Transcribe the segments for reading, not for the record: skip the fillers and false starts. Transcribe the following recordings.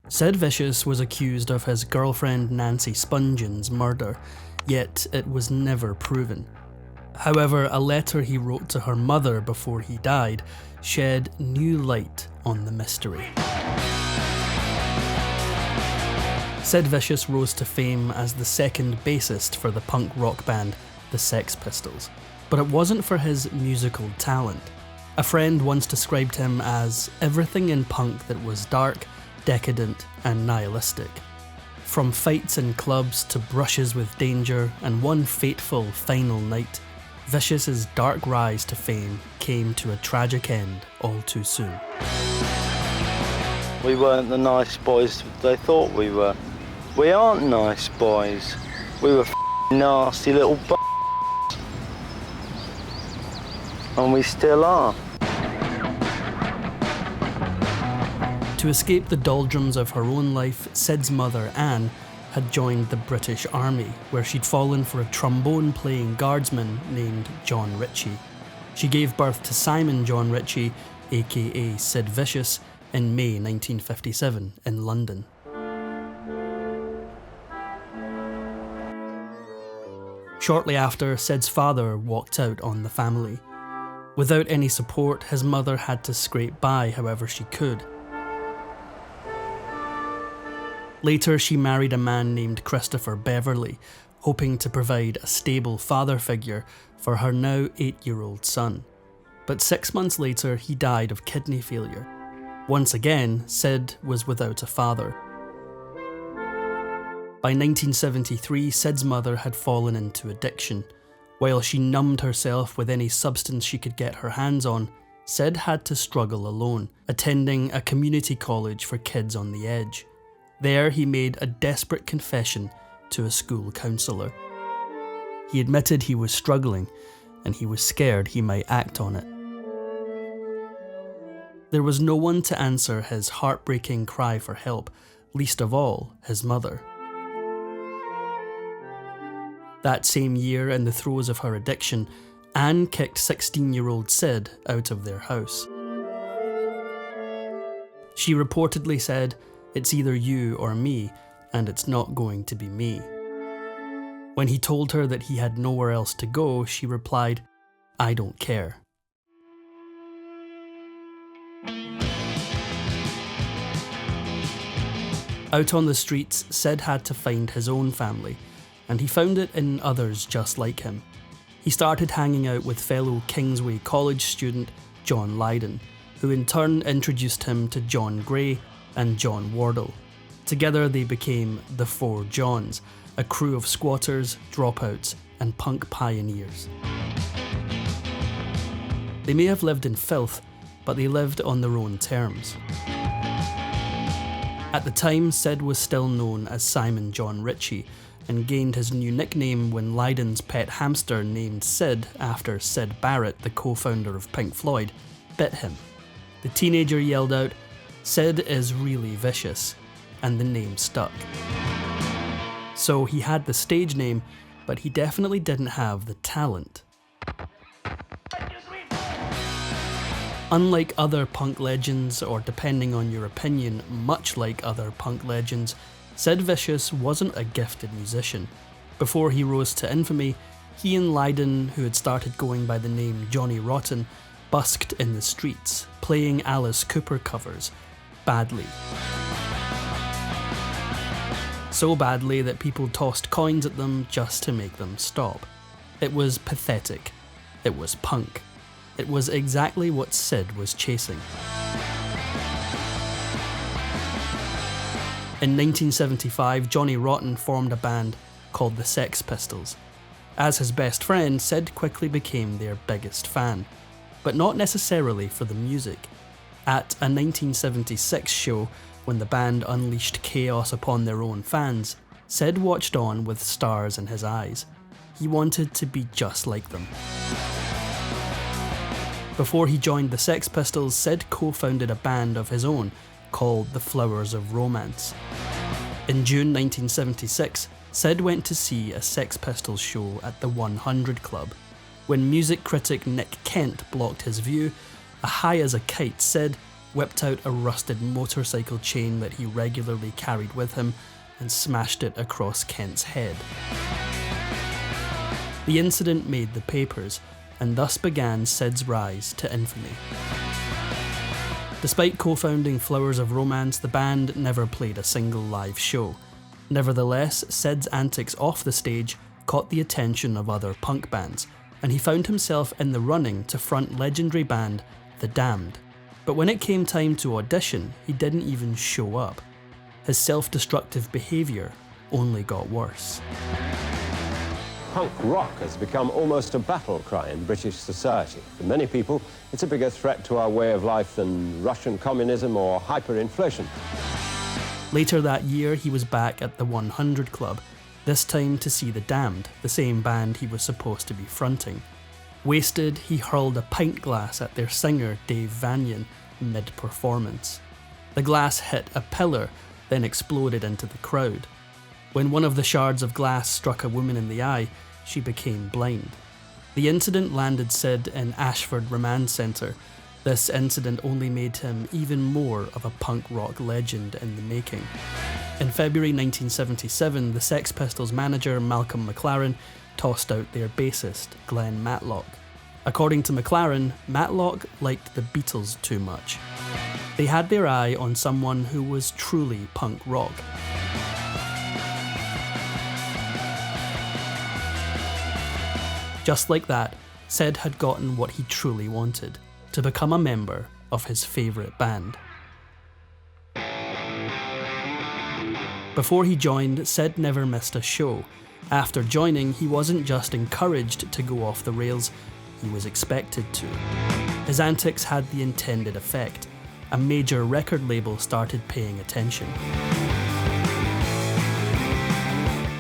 Sid Vicious was accused of his girlfriend Nancy Spungen's murder, yet it was never proven. However, a letter he wrote to her mother before he died shed new light on the mystery. Sid Vicious rose to fame as the second bassist for the punk rock band the Sex Pistols, but it wasn't for his musical talent. A friend once described him as everything in punk that was dark, decadent and nihilistic. From fights in clubs to brushes with danger and one fateful final night, Vicious's dark rise to fame came to a tragic end all too soon. We weren't the nice boys they thought we were. We aren't nice boys. We were nasty little and we still are. To escape the doldrums of her own life, Sid's mother, Anne, had joined the British Army, where she'd fallen for a trombone-playing guardsman named John Ritchie. She gave birth to Simon John Ritchie, aka Sid Vicious, in May 1957 in London. Shortly after, Sid's father walked out on the family. Without any support, his mother had to scrape by however she could. Later, she married a man named Christopher Beverley, hoping to provide a stable father figure for her now 8-year-old son. But 6 months later, he died of kidney failure. Once again, Sid was without a father. By 1973, Sid's mother had fallen into addiction. While she numbed herself with any substance she could get her hands on, Sid had to struggle alone, attending a community college for kids on the edge. There, he made a desperate confession to a school counsellor. He admitted he was struggling, and he was scared he might act on it. There was no one to answer his heartbreaking cry for help, least of all his mother. That same year, in the throes of her addiction, Anne kicked 16-year-old Sid out of their house. She reportedly said, "It's either you or me, and it's not going to be me." When he told her that he had nowhere else to go, she replied, "I don't care." Out on the streets, Sid had to find his own family, and he found it in others just like him. He started hanging out with fellow Kingsway College student John Lydon, who in turn introduced him to John Gray and John Wardle. Together they became the Four Johns, a crew of squatters, dropouts, and punk pioneers. They may have lived in filth, but they lived on their own terms. At the time, Sid was still known as Simon John Ritchie, and gained his new nickname when Lydon's pet hamster named Sid after Sid Barrett, the co-founder of Pink Floyd, bit him. The teenager yelled out, "Sid is really vicious," and the name stuck. So he had the stage name, but he definitely didn't have the talent. Unlike other punk legends, or depending on your opinion, much like other punk legends, Sid Vicious wasn't a gifted musician. Before he rose to infamy, he and Lydon, who had started going by the name Johnny Rotten, busked in the streets, playing Alice Cooper covers, badly. So badly that people tossed coins at them just to make them stop. It was pathetic. It was punk. It was exactly what Sid was chasing. In 1975, Johnny Rotten formed a band called the Sex Pistols. As his best friend, Sid quickly became their biggest fan, but not necessarily for the music. At a 1976 show, when the band unleashed chaos upon their own fans, Sid watched on with stars in his eyes. He wanted to be just like them. Before he joined the Sex Pistols, Sid co-founded a band of his own called the Flowers of Romance. In June 1976, Sid went to see a Sex Pistols show at the 100 Club. When music critic Nick Kent blocked his view, a high as a kite Sid whipped out a rusted motorcycle chain that he regularly carried with him, and smashed it across Kent's head. The incident made the papers, and thus began Sid's rise to infamy. Despite co-founding Flowers of Romance, the band never played a single live show. Nevertheless, Sid's antics off the stage caught the attention of other punk bands, and he found himself in the running to front legendary band The Damned. But when it came time to audition, he didn't even show up. His self-destructive behaviour only got worse. Punk rock has become almost a battle cry in British society. For many people, it's a bigger threat to our way of life than Russian communism or hyperinflation. Later that year, he was back at the 100 Club, this time to see The Damned, the same band he was supposed to be fronting. Wasted, he hurled a pint glass at their singer, Dave Vanian, mid-performance. The glass hit a pillar, then exploded into the crowd. When one of the shards of glass struck a woman in the eye, she became blind. The incident landed Sid in Ashford Remand Centre. This incident only made him even more of a punk rock legend in the making. In February 1977, the Sex Pistols manager Malcolm McLaren tossed out their bassist, Glenn Matlock. According to McLaren, Matlock liked the Beatles too much. They had their eye on someone who was truly punk rock. Just like that, Sid had gotten what he truly wanted, to become a member of his favourite band. Before he joined, Sid never missed a show. After joining, he wasn't just encouraged to go off the rails, he was expected to. His antics had the intended effect. A major record label started paying attention.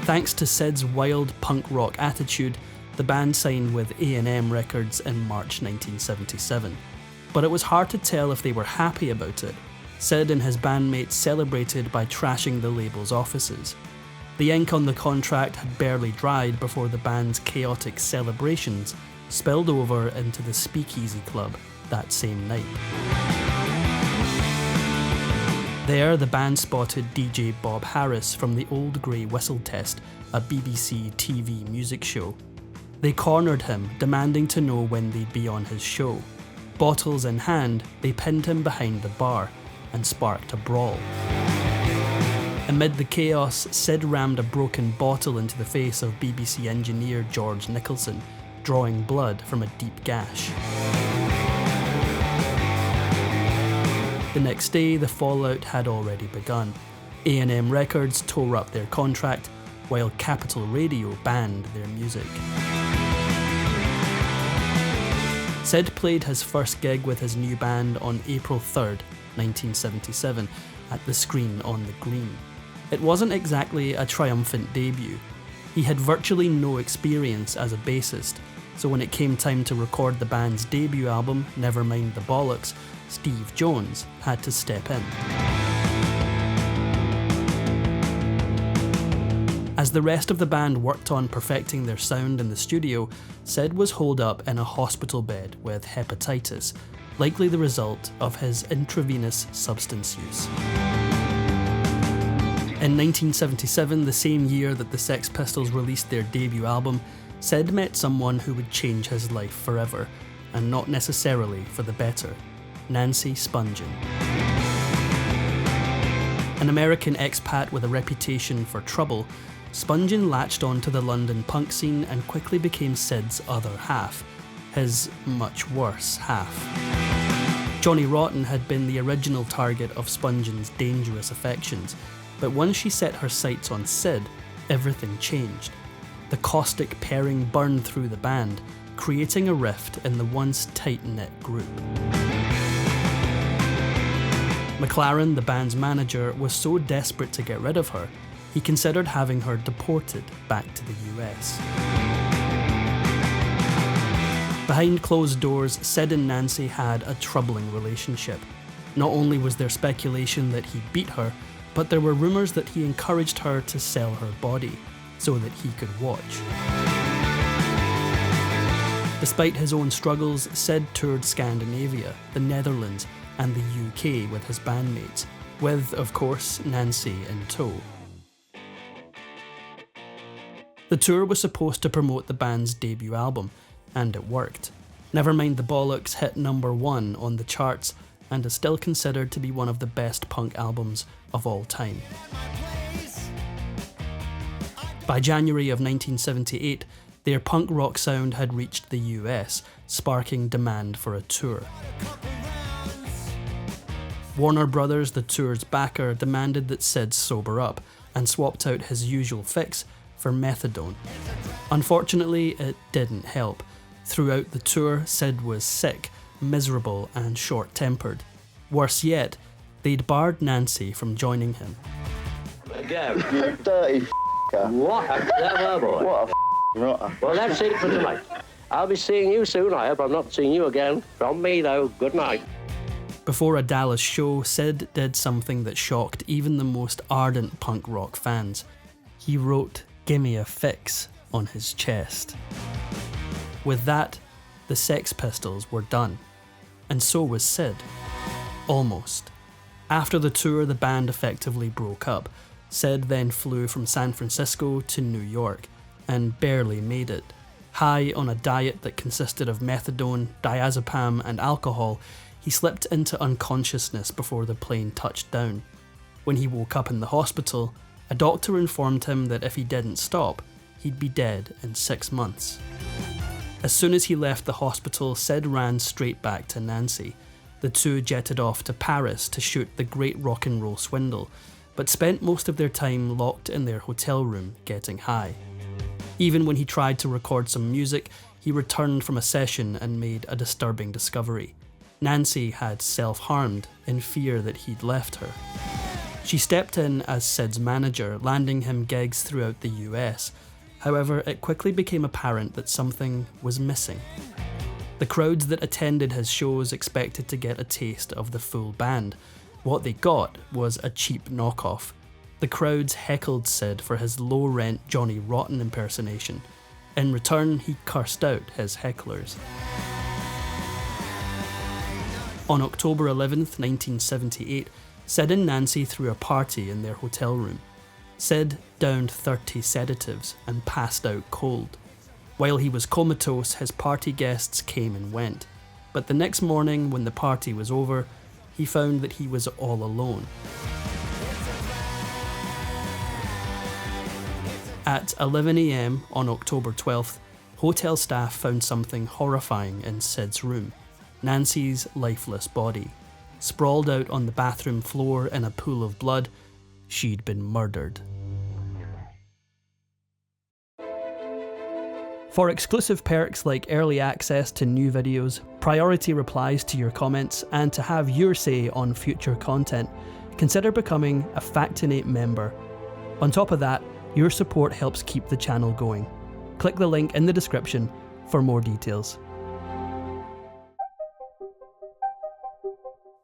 Thanks to Sid's wild punk rock attitude, the band signed with A&M Records in March 1977. But it was hard to tell if they were happy about it. Sid and his bandmates celebrated by trashing the label's offices. The ink on the contract had barely dried before the band's chaotic celebrations spilled over into the Speakeasy Club that same night. There, the band spotted DJ Bob Harris from the Old Grey Whistle Test, a BBC TV music show. They cornered him, demanding to know when they'd be on his show. Bottles in hand, they pinned him behind the bar and sparked a brawl. Amid the chaos, Sid rammed a broken bottle into the face of BBC engineer George Nicholson, drawing blood from a deep gash. The next day, the fallout had already begun. A&M Records tore up their contract, while Capital Radio banned their music. Sid played his first gig with his new band on April 3rd, 1977, at the Screen on the Green. It wasn't exactly a triumphant debut. He had virtually no experience as a bassist, so when it came time to record the band's debut album, Nevermind the Bollocks, Steve Jones had to step in. As the rest of the band worked on perfecting their sound in the studio, Sid was holed up in a hospital bed with hepatitis, likely the result of his intravenous substance use. In 1977, the same year that the Sex Pistols released their debut album, Sid met someone who would change his life forever, and not necessarily for the better: Nancy Spungen. An American expat with a reputation for trouble, Spungen latched onto the London punk scene and quickly became Sid's other half, his much worse half. Johnny Rotten had been the original target of Spungen's dangerous affections, but once she set her sights on Sid, everything changed. The caustic pairing burned through the band, creating a rift in the once tight-knit group. McLaren, the band's manager, was so desperate to get rid of her, he considered having her deported back to the US. Behind closed doors, Sid and Nancy had a troubling relationship. Not only was there speculation that he beat her, but there were rumours that he encouraged her to sell her body so that he could watch. Despite his own struggles, Sid toured Scandinavia, the Netherlands, and the UK with his bandmates, with, of course, Nancy in tow. The tour was supposed to promote the band's debut album, and it worked. Nevermind the Bollocks hit #1 on the charts and is still considered to be one of the best punk albums of all time. By January of 1978, their punk rock sound had reached the US, sparking demand for a tour. Warner Brothers, the tour's backer, demanded that Sid sober up and swapped out his usual fix for methadone. Unfortunately, it didn't help. Throughout the tour, Sid was sick, miserable and short-tempered. Worse yet, they'd barred Nancy from joining him. Gav, You dirty what a clever boy. What a rotter. Well, that's it for tonight. I'll be seeing you soon. I hope I'm not seeing you again. From me, though, good night. Before a Dallas show, Sid did something that shocked even the most ardent punk rock fans. He wrote "Gimme a Fix" on his chest. With that, the Sex Pistols were done. And so was Sid. Almost. After the tour, the band effectively broke up. Sid then flew from San Francisco to New York, and barely made it. High on a diet that consisted of methadone, diazepam and alcohol, he slipped into unconsciousness before the plane touched down. When he woke up in the hospital, a doctor informed him that if he didn't stop, he'd be dead in 6 months. As soon as he left the hospital, Sid ran straight back to Nancy. The two jetted off to Paris to shoot The Great Rock and Roll Swindle, but spent most of their time locked in their hotel room getting high. Even when he tried to record some music, he returned from a session and made a disturbing discovery. Nancy had self-harmed in fear that he'd left her. She stepped in as Sid's manager, landing him gigs throughout the US. However, it quickly became apparent that something was missing. The crowds that attended his shows expected to get a taste of the full band. What they got was a cheap knockoff. The crowds heckled Sid for his low-rent Johnny Rotten impersonation. In return, he cursed out his hecklers. On October 11th, 1978, Sid and Nancy threw a party in their hotel room. Sid downed 30 sedatives and passed out cold. While he was comatose, his party guests came and went. But the next morning, when the party was over, he found that he was all alone. At 11 AM on October 12th, hotel staff found something horrifying in Sid's room: Nancy's lifeless body. Sprawled out on the bathroom floor in a pool of blood, she'd been murdered. For exclusive perks like early access to new videos, priority replies to your comments, and to have your say on future content, consider becoming a Factinate member. On top of that, your support helps keep the channel going. Click the link in the description for more details.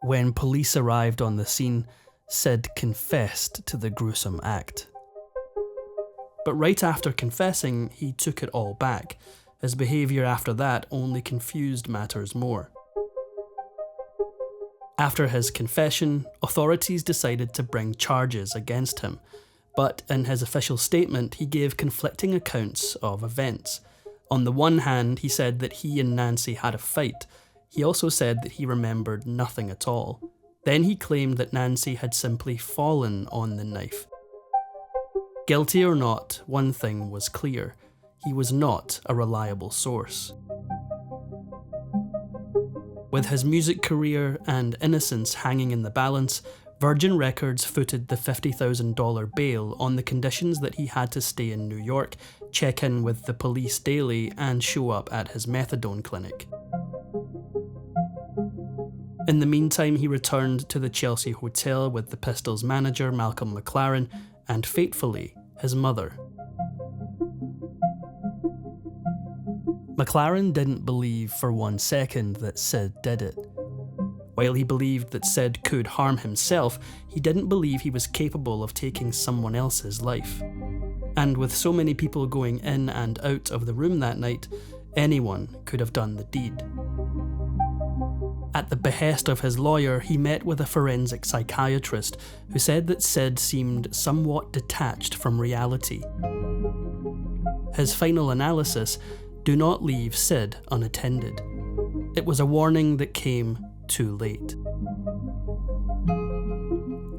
When police arrived on the scene, Sid confessed to the gruesome act. But right after confessing, he took it all back. His behaviour after that only confused matters more. After his confession, authorities decided to bring charges against him, but in his official statement he gave conflicting accounts of events. On the one hand, he said that he and Nancy had a fight. He also said that he remembered nothing at all. Then he claimed that Nancy had simply fallen on the knife. Guilty or not, one thing was clear: he was not a reliable source. With his music career and innocence hanging in the balance, Virgin Records footed the $50,000 bail on the conditions that he had to stay in New York, check in with the police daily, and show up at his methadone clinic. In the meantime, he returned to the Chelsea Hotel with the Pistols' manager Malcolm McLaren and, fatefully, his mother. McLaren didn't believe for 1 second that Sid did it. While he believed that Sid could harm himself, he didn't believe he was capable of taking someone else's life. And with so many people going in and out of the room that night, anyone could have done the deed. At the behest of his lawyer, he met with a forensic psychiatrist who said that Sid seemed somewhat detached from reality. His final analysis: do not leave Sid unattended. It was a warning that came too late.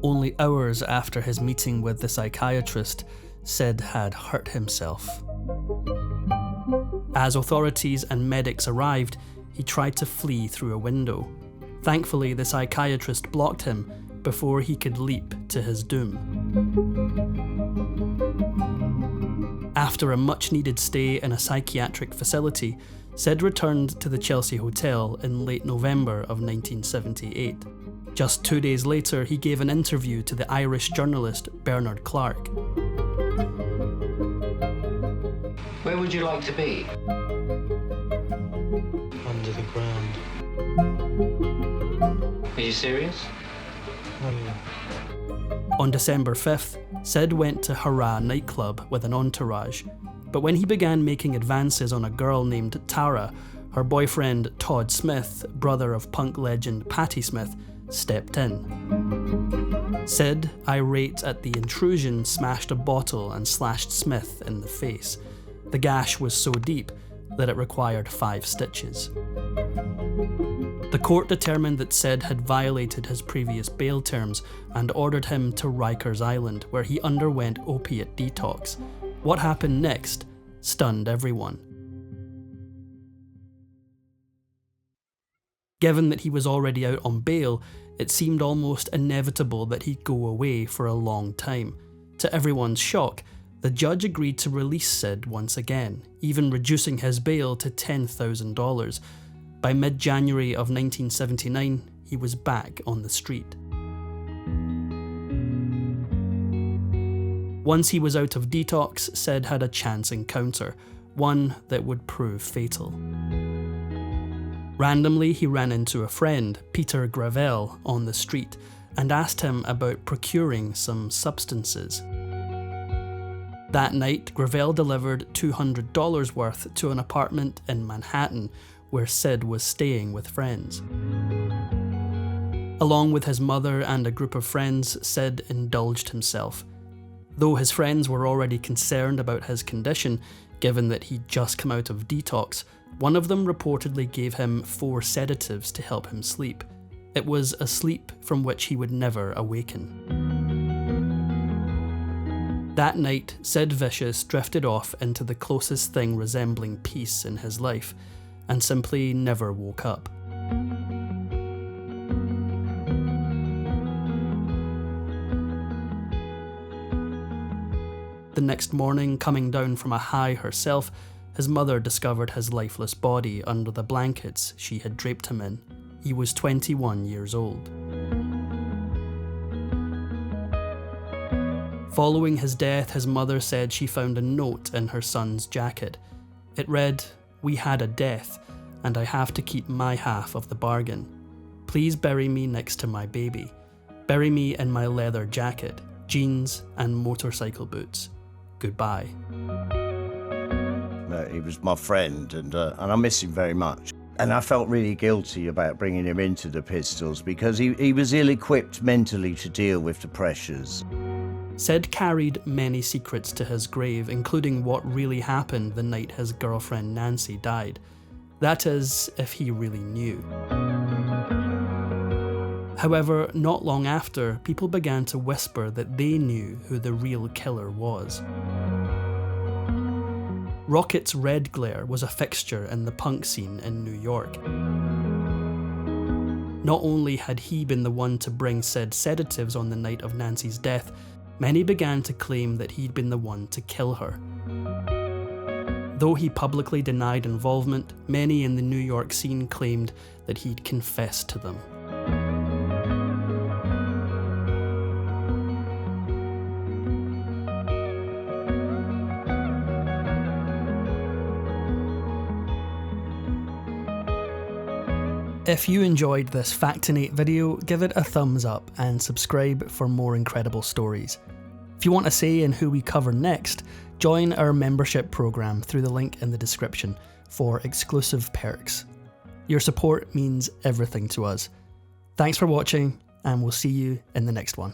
Only hours after his meeting with the psychiatrist, Sid had hurt himself. As authorities and medics arrived, he tried to flee through a window. Thankfully, the psychiatrist blocked him before he could leap to his doom. After a much-needed stay in a psychiatric facility, Sid returned to the Chelsea Hotel in late November of 1978. Just 2 days later, he gave an interview to the Irish journalist Bernard Clark. Where would you like to be? Under the ground. Are you serious? Oh yeah. On December 5th, Sid went to Hurrah nightclub with an entourage, but when he began making advances on a girl named Tara, her boyfriend Todd Smith, brother of punk legend Patti Smith, stepped in. Sid, irate at the intrusion, smashed a bottle and slashed Smith in the face. The gash was so deep that it required 5 stitches. The court determined that Sid had violated his previous bail terms and ordered him to Rikers Island, where he underwent opiate detox. What happened next stunned everyone. Given that he was already out on bail, it seemed almost inevitable that he'd go away for a long time. To everyone's shock, the judge agreed to release Sid once again, even reducing his bail to $10,000. By mid-January of 1979, he was back on the street. Once he was out of detox, Sid had a chance encounter, one that would prove fatal. Randomly, he ran into a friend, Peter Gravel, on the street and asked him about procuring some substances. That night, Gravel delivered $200 worth to an apartment in Manhattan, where Sid was staying with friends. Along with his mother and a group of friends, Sid indulged himself. Though his friends were already concerned about his condition, given that he'd just come out of detox, one of them reportedly gave him 4 sedatives to help him sleep. It was a sleep from which he would never awaken. That night, Sid Vicious drifted off into the closest thing resembling peace in his life, and simply never woke up. The next morning, coming down from a high herself, his mother discovered his lifeless body under the blankets she had draped him in. He was 21 years old. Following his death, his mother said she found a note in her son's jacket. It read, "We had a death, and I have to keep my half of the bargain. Please bury me next to my baby. Bury me in my leather jacket, jeans, and motorcycle boots. Goodbye." He was my friend, and I miss him very much. And I felt really guilty about bringing him into the Pistols because he was ill-equipped mentally to deal with the pressures. Sid carried many secrets to his grave, including what really happened the night his girlfriend Nancy died. That is, if he really knew. However, not long after, people began to whisper that they knew who the real killer was. Rocket's red glare was a fixture in the punk scene in New York. Not only had he been the one to bring Sid sedatives on the night of Nancy's death, many began to claim that he'd been the one to kill her. Though he publicly denied involvement, many in the New York scene claimed that he'd confessed to them. If you enjoyed this Factinate video, give it a thumbs up and subscribe for more incredible stories. If you want a say in who we cover next, join our membership program through the link in the description for exclusive perks. Your support means everything to us. Thanks for watching, and we'll see you in the next one.